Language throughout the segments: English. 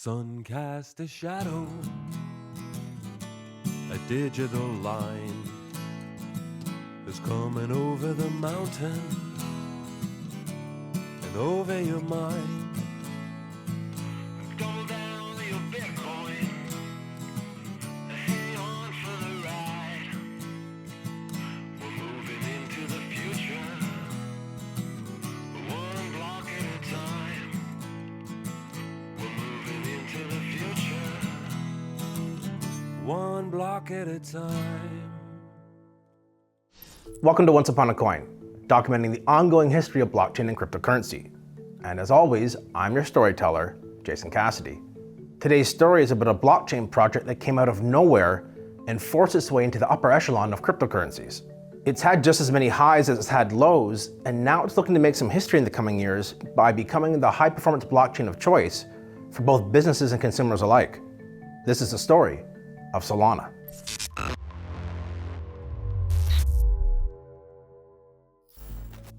Sun cast a shadow, a digital line is coming over the mountain and over your mind. Double down your Bitcoin, hang on for the ride. We're moving into the future, one block at a time. We're moving into the future, one block at a time. Welcome to Once Upon a Coin, documenting the ongoing history of blockchain and cryptocurrency. And as always, I'm your storyteller, Jason Cassidy. Today's story is about a blockchain project that came out of nowhere and forced its way into the upper echelon of cryptocurrencies. It's had just as many highs as it's had lows, and now it's looking to make some history in the coming years by becoming the high-performance blockchain of choice for both businesses and consumers alike. This is the story of Solana.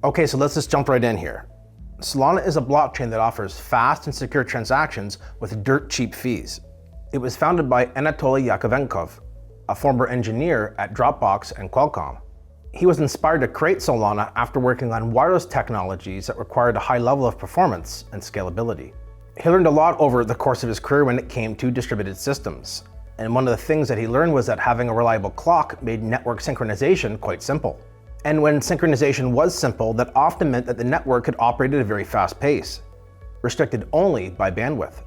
Okay, so let's just jump right in here. Solana is a blockchain that offers fast and secure transactions with dirt cheap fees. It was founded by Anatoly Yakovenko, a former engineer at Dropbox and Qualcomm. He was inspired to create Solana after working on wireless technologies that required a high level of performance and scalability. He learned a lot over the course of his career when it came to distributed systems. And one of the things that he learned was that having a reliable clock made network synchronization quite simple. And when synchronization was simple, that often meant that the network could operate at a very fast pace, restricted only by bandwidth.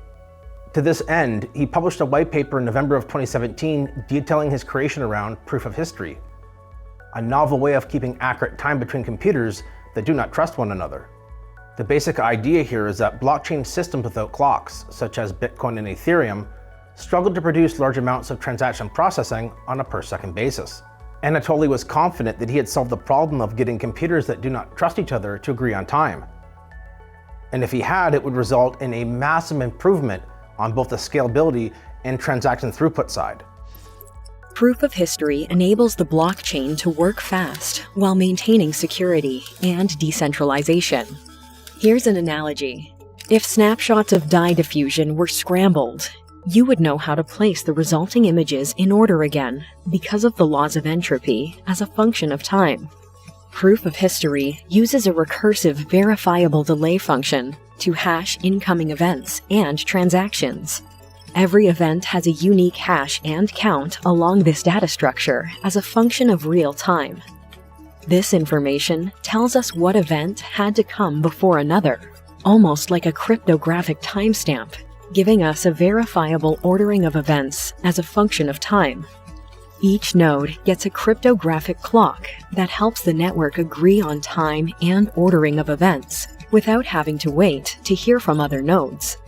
To this end, he published a white paper in November of 2017 detailing his creation around proof of history, a novel way of keeping accurate time between computers that do not trust one another. The basic idea here is that blockchain systems without clocks, such as Bitcoin and Ethereum, struggle to produce large amounts of transaction processing on a per-second basis. Anatoly was confident that he had solved the problem of getting computers that do not trust each other to agree on time. And if he had, it would result in a massive improvement on both the scalability and transaction throughput side. Proof of history enables the blockchain to work fast while maintaining security and decentralization. Here's an analogy. If snapshots of dye diffusion were scrambled, you would know how to place the resulting images in order again because of the laws of entropy as a function of time. Proof of history uses a recursive verifiable delay function to hash incoming events and transactions. Every event has a unique hash and count along this data structure as a function of real time. This information tells us what event had to come before another, almost like a cryptographic timestamp, giving us a verifiable ordering of events as a function of time. Each node gets a cryptographic clock that helps the network agree on time and ordering of events without having to wait to hear from other nodes.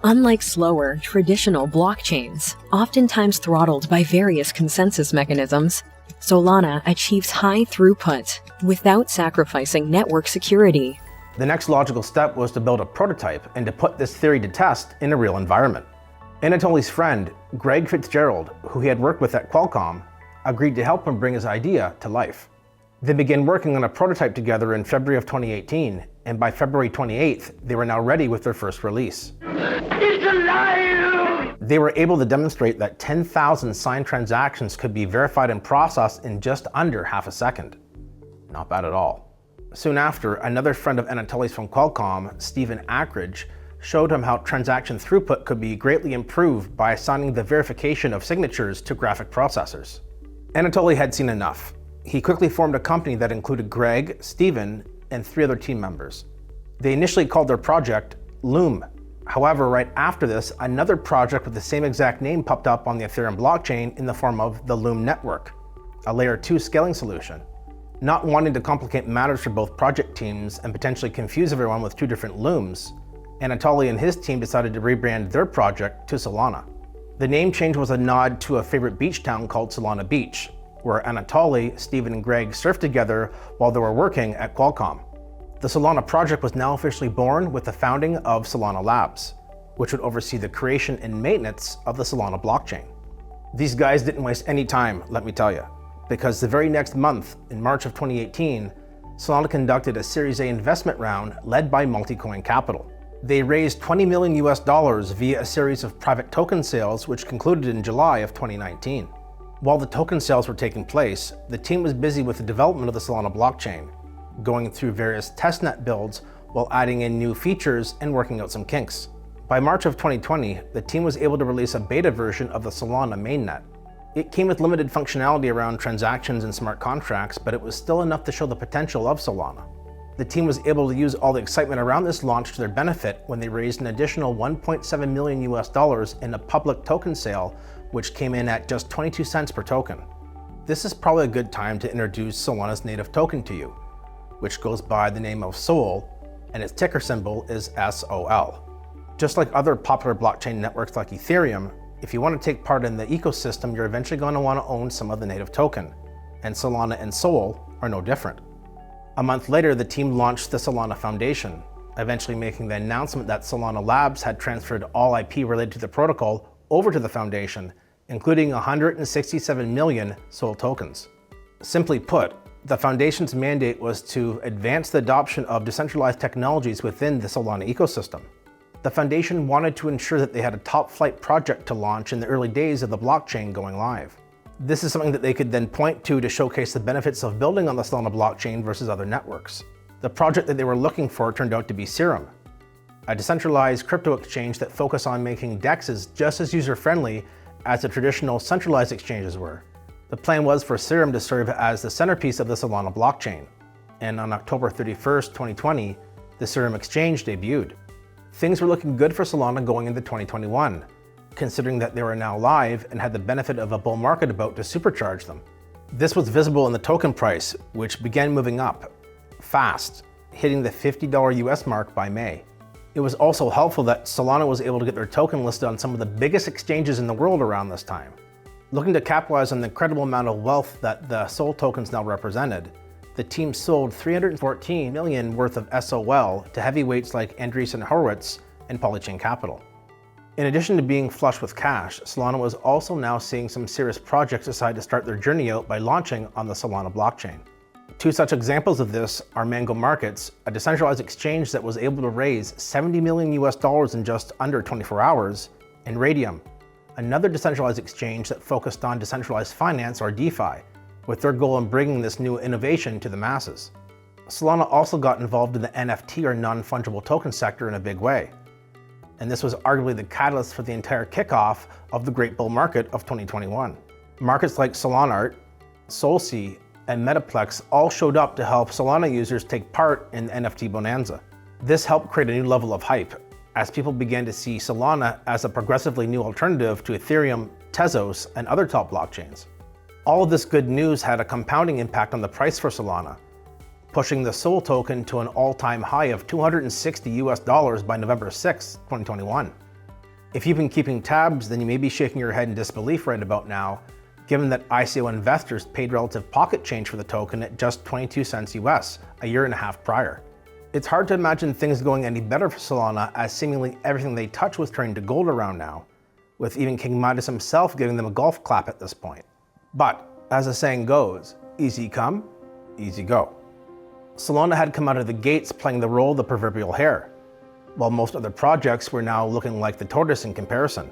Unlike slower, traditional blockchains, oftentimes throttled by various consensus mechanisms, Solana achieves high throughput without sacrificing network security. The next logical step was to build a prototype and to put this theory to test in a real environment. Anatoly's friend, Greg Fitzgerald, who he had worked with at Qualcomm, agreed to help him bring his idea to life. They began working on a prototype together in February of 2018, and by February 28th, they were now ready with their first release. It's alive! They were able to demonstrate that 10,000 signed transactions could be verified and processed in just under half a second. Not bad at all. Soon after, another friend of Anatoly's from Qualcomm, Stephen Ackridge, showed him how transaction throughput could be greatly improved by assigning the verification of signatures to graphic processors. Anatoly had seen enough. He quickly formed a company that included Greg, Stephen, and 3 other team members. They initially called their project Loom. However, right after this, another project with the same exact name popped up on the Ethereum blockchain in the form of the Loom Network, a layer 2 scaling solution. Not wanting to complicate matters for both project teams and potentially confuse everyone with 2 different looms, Anatoly and his team decided to rebrand their project to Solana. The name change was a nod to a favorite beach town called Solana Beach, where Anatoly, Stephen, and Greg surfed together while they were working at Qualcomm. The Solana project was now officially born with the founding of Solana Labs, which would oversee the creation and maintenance of the Solana blockchain. These guys didn't waste any time, let me tell you, because the very next month, in March of 2018, Solana conducted a Series A investment round led by Multicoin Capital. They raised $20 million via a series of private token sales which concluded in July of 2019. While the token sales were taking place, the team was busy with the development of the Solana blockchain, going through various testnet builds while adding in new features and working out some kinks. By March of 2020, the team was able to release a beta version of the Solana mainnet. It came with limited functionality around transactions and smart contracts, but it was still enough to show the potential of Solana. The team was able to use all the excitement around this launch to their benefit when they raised an additional $1.7 million in a public token sale, which came in at just 22 cents per token. This is probably a good time to introduce Solana's native token to you, which goes by the name of SOL, and its ticker symbol is SOL. Just like other popular blockchain networks like Ethereum, if you want to take part in the ecosystem, you're eventually going to want to own some of the native token, and Solana and SOL are no different. A month later, the team launched the Solana Foundation, eventually making the announcement that Solana Labs had transferred all IP related to the protocol over to the Foundation, including 167 million SOL tokens. Simply put, the Foundation's mandate was to advance the adoption of decentralized technologies within the Solana ecosystem. The Foundation wanted to ensure that they had a top-flight project to launch in the early days of the blockchain going live. This is something that they could then point to showcase the benefits of building on the Solana blockchain versus other networks. The project that they were looking for turned out to be Serum, a decentralized crypto exchange that focused on making DEXs just as user-friendly as the traditional centralized exchanges were. The plan was for Serum to serve as the centerpiece of the Solana blockchain, and on October 31st, 2020, the Serum exchange debuted. Things were looking good for Solana going into 2021, considering that they were now live and had the benefit of a bull market about to supercharge them. This was visible in the token price, which began moving up fast, hitting the $50 US mark by May. It was also helpful that Solana was able to get their token listed on some of the biggest exchanges in the world around this time. Looking to capitalize on the incredible amount of wealth that the SOL tokens now represented, the team sold $314 million worth of SOL to heavyweights like Andreessen Horowitz and Polychain Capital. In addition to being flush with cash, Solana was also now seeing some serious projects decide to start their journey out by launching on the Solana blockchain. Two such examples of this are Mango Markets, a decentralized exchange that was able to raise $70 million in just under 24 hours, and Radium, another decentralized exchange that focused on decentralized finance or DeFi, with their goal in bringing this new innovation to the masses. Solana also got involved in the NFT or non-fungible token sector in a big way, and this was arguably the catalyst for the entire kickoff of the great bull market of 2021. Markets like SolanArt, SolSea, and Metaplex all showed up to help Solana users take part in the NFT bonanza. This helped create a new level of hype, as people began to see Solana as a progressively new alternative to Ethereum, Tezos, and other top blockchains. All of this good news had a compounding impact on the price for Solana, pushing the SOL token to an all-time high of $260 by November 6, 2021. If you've been keeping tabs, then you may be shaking your head in disbelief right about now, given that ICO investors paid relative pocket change for the token at just 22 cents US a year and a half prior. It's hard to imagine things going any better for Solana, as seemingly everything they touch was turning to gold around now, with even King Midas himself giving them a golf clap at this point. But, as the saying goes, easy come, easy go. Solana had come out of the gates playing the role of the proverbial hare, while most other projects were now looking like the tortoise in comparison.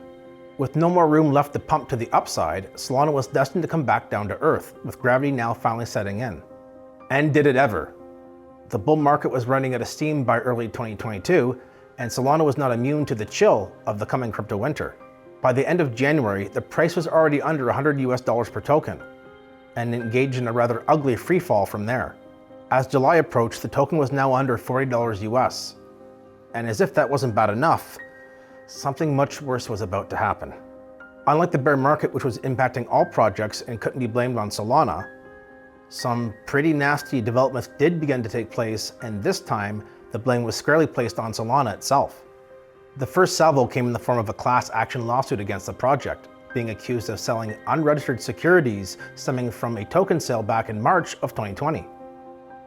With no more room left to pump to the upside, Solana was destined to come back down to earth, with gravity now finally setting in. And did it ever. The bull market was running out of steam by early 2022, and Solana was not immune to the chill of the coming crypto winter. By the end of January, the price was already under $100 per token, and engaged in a rather ugly free fall from there. As July approached, the token was now under $40 US. And as if that wasn't bad enough, something much worse was about to happen. Unlike the bear market, which was impacting all projects and couldn't be blamed on Solana, some pretty nasty developments did begin to take place, and this time, the blame was squarely placed on Solana itself. The first salvo came in the form of a class action lawsuit against the project, being accused of selling unregistered securities stemming from a token sale back in March of 2020.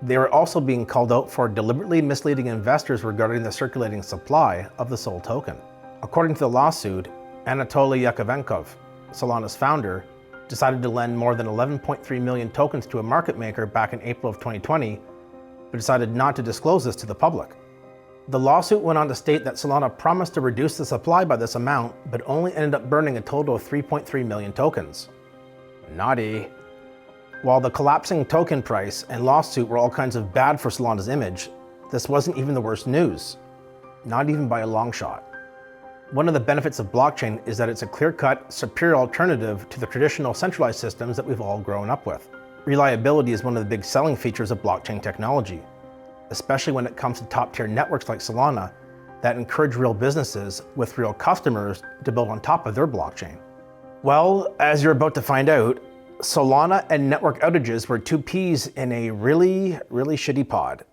They were also being called out for deliberately misleading investors regarding the circulating supply of the SOL token. According to the lawsuit, Anatoly Yakovenko, Solana's founder, decided to lend more than 11.3 million tokens to a market maker back in April of 2020, but decided not to disclose this to the public. The lawsuit went on to state that Solana promised to reduce the supply by this amount, but only ended up burning a total of 3.3 million tokens. Naughty. While the collapsing token price and lawsuit were all kinds of bad for Solana's image, this wasn't even the worst news. Not even by a long shot. One of the benefits of blockchain is that it's a clear-cut, superior alternative to the traditional centralized systems that we've all grown up with. Reliability is one of the big selling features of blockchain technology, especially when it comes to top-tier networks like Solana that encourage real businesses with real customers to build on top of their blockchain. Well, as you're about to find out, Solana and network outages were two peas in a really shitty pod.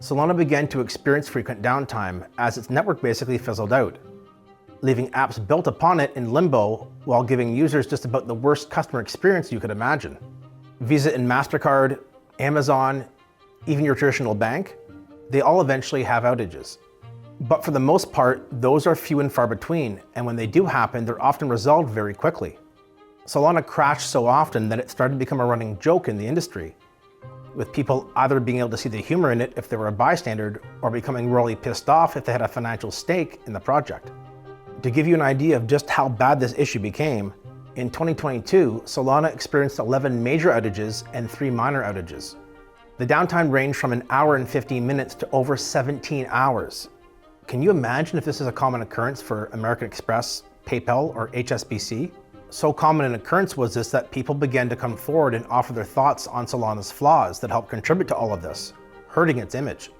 Solana began to experience frequent downtime as its network basically fizzled out, leaving apps built upon it in limbo while giving users just about the worst customer experience you could imagine. Visa and MasterCard, Amazon, even your traditional bank, they all eventually have outages. But for the most part, those are few and far between, and when they do happen, they're often resolved very quickly. Solana crashed so often that it started to become a running joke in the industry, with people either being able to see the humor in it if they were a bystander, or becoming royally pissed off if they had a financial stake in the project. To give you an idea of just how bad this issue became, in 2022, Solana experienced 11 major outages and 3 minor outages. The downtime ranged from an hour and 15 minutes to over 17 hours. Can you imagine if this is a common occurrence for American Express, PayPal, or HSBC? So common an occurrence was this that people began to come forward and offer their thoughts on Solana's flaws that helped contribute to all of this, hurting its image.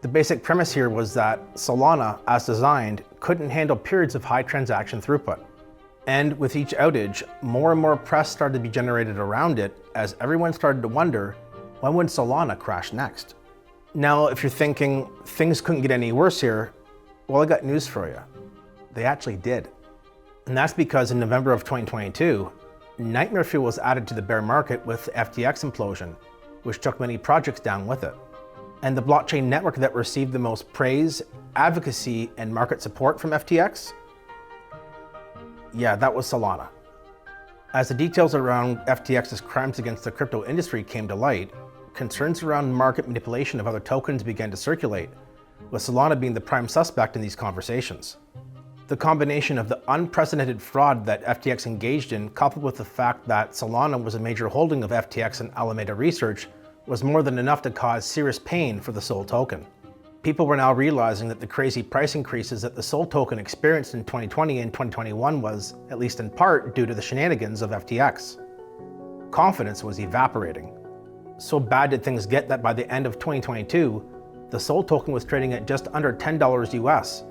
The basic premise here was that Solana, as designed, couldn't handle periods of high transaction throughput. And with each outage, more and more press started to be generated around it as everyone started to wonder, when would Solana crash next? Now, if you're thinking things couldn't get any worse here, well, I got news for you. They actually did. And that's because in November of 2022, nightmare fuel was added to the bear market with the FTX implosion, which took many projects down with it. And the blockchain network that received the most praise, advocacy, and market support from FTX? Yeah, that was Solana. As the details around FTX's crimes against the crypto industry came to light, concerns around market manipulation of other tokens began to circulate, with Solana being the prime suspect in these conversations. The combination of the unprecedented fraud that FTX engaged in, coupled with the fact that Solana was a major holding of FTX and Alameda Research, was more than enough to cause serious pain for the SOL token. People were now realizing that the crazy price increases that the SOL token experienced in 2020 and 2021 was, at least in part, due to the shenanigans of FTX. Confidence was evaporating. So bad did things get that by the end of 2022, the SOL token was trading at just under $10 US,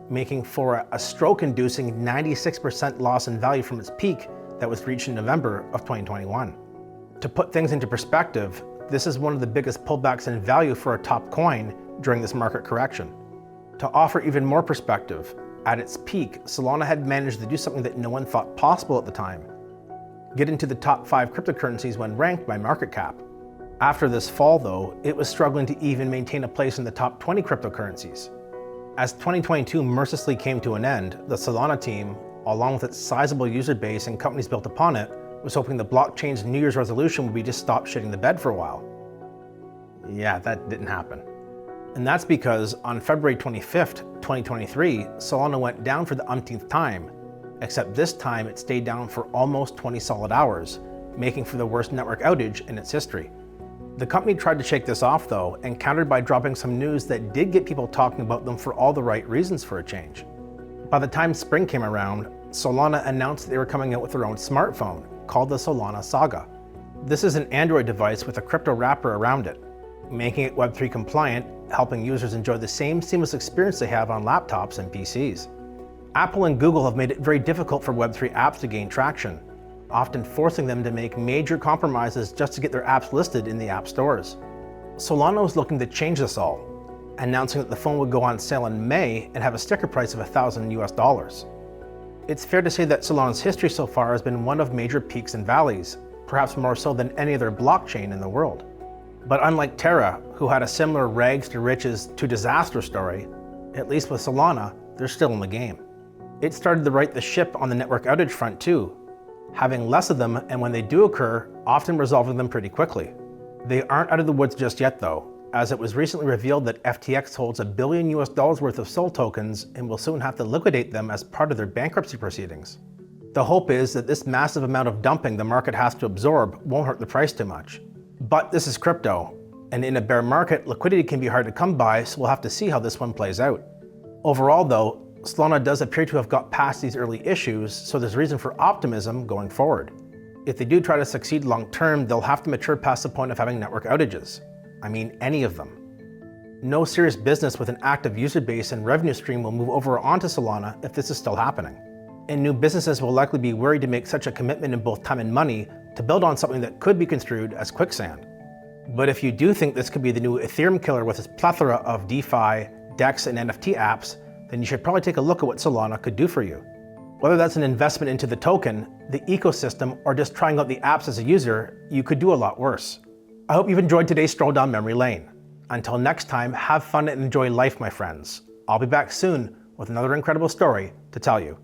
making for a stroke-inducing 96% loss in value from its peak that was reached in November of 2021. To put things into perspective, this is one of the biggest pullbacks in value for a top coin during this market correction. To offer even more perspective, at its peak, Solana had managed to do something that no one thought possible at the time: get into the top 5 cryptocurrencies when ranked by market cap. After this fall, though, it was struggling to even maintain a place in the top 20 cryptocurrencies. As 2022 mercilessly came to an end, the Solana team, along with its sizable user base and companies built upon it, was hoping the blockchain's New Year's resolution would be just stop shitting the bed for a while. Yeah, that didn't happen. And that's because on February 25th, 2023, Solana went down for the umpteenth time, except this time it stayed down for almost 20 solid hours, making for the worst network outage in its history. The company tried to shake this off though, and countered by dropping some news that did get people talking about them for all the right reasons for a change. By the time spring came around, Solana announced they were coming out with their own smartphone, called the Solana Saga. This is an Android device with a crypto wrapper around it, making it Web3 compliant, helping users enjoy the same seamless experience they have on laptops and PCs. Apple and Google have made it very difficult for Web3 apps to gain traction, often forcing them to make major compromises just to get their apps listed in the app stores. Solana was looking to change this all, announcing that the phone would go on sale in May and have a sticker price of $1,000 US. It's fair to say that Solana's history so far has been one of major peaks and valleys, perhaps more so than any other blockchain in the world. But unlike Terra, who had a similar rags to riches to disaster story, at least with Solana, they're still in the game. It started to right the ship on the network outage front too, having less of them, and when they do occur, often resolving them pretty quickly. They aren't out of the woods just yet though, as it was recently revealed that FTX holds $1 billion worth of SOL tokens and will soon have to liquidate them as part of their bankruptcy proceedings. The hope is that this massive amount of dumping the market has to absorb won't hurt the price too much. But this is crypto, and in a bear market, liquidity can be hard to come by, so we'll have to see how this one plays out. Overall though, Solana does appear to have got past these early issues, so there's reason for optimism going forward. If they do try to succeed long term, they'll have to mature past the point of having network outages. I mean, any of them. No serious business with an active user base and revenue stream will move over onto Solana if this is still happening. And new businesses will likely be worried to make such a commitment in both time and money to build on something that could be construed as quicksand. But if you do think this could be the new Ethereum killer with its plethora of DeFi, DEX, and NFT apps, then you should probably take a look at what Solana could do for you. Whether that's an investment into the token, the ecosystem, or just trying out the apps as a user, you could do a lot worse. I hope you've enjoyed today's stroll down memory lane. Until next time, have fun and enjoy life, my friends. I'll be back soon with another incredible story to tell you.